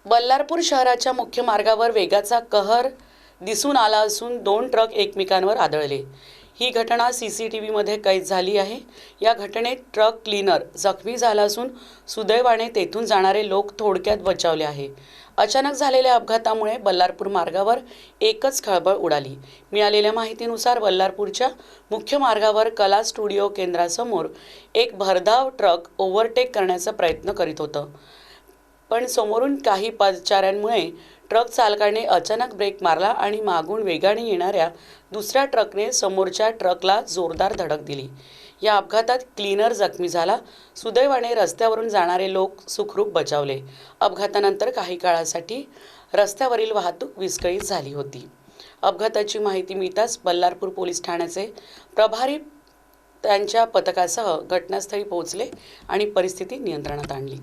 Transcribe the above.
बल्लारपूर शहराच्या मुख्य मार्गावर वेगाचा कहर दिसून आला असून 2 ट्रक एकमेकांवर आदळले। ही घटना सीसीटीव्हीमध्ये कैद झाली आहे। या घटनेत ट्रक क्लीनर जखमी झाला असून सुदैवाने तेथून जाणारे लोक थोडक्यात बचावले आहे। अचानक झालेल्या अपघातामुळे बल्लारपूर मार्गावर एकच खळबळ उडाली। मिळालेल्या माहितीनुसार बल्लारपूरच्या मुख्य मार्गावर कला स्टुडिओ केंद्रासमोर एक भरधाव ट्रक ओव्हरटेक करण्याचा प्रयत्न करीत होता। पण समोरून काही पादचाऱ्यांमुळे ट्रक चालकाने अचानक ब्रेक मारला आणि मागून वेगाने येणाऱ्या दुसऱ्या ट्रकने समोरच्या ट्रकला जोरदार धडक दिली। या अपघातात क्लीनर जखमी झाला। सुदैवाने रस्त्यावरून जाणारे लोक सुखरूप बचावले। अपघातानंतर काही काळासाठी रस्त्यावरील वाहतूक विस्कळीत झाली होती। अपघाताची माहिती मिळताच बल्लारपूर पोलीस ठाण्याचे प्रभारी त्यांच्या पथकासह घटनास्थळी पोहोचले आणि परिस्थिती नियंत्रणात आणली।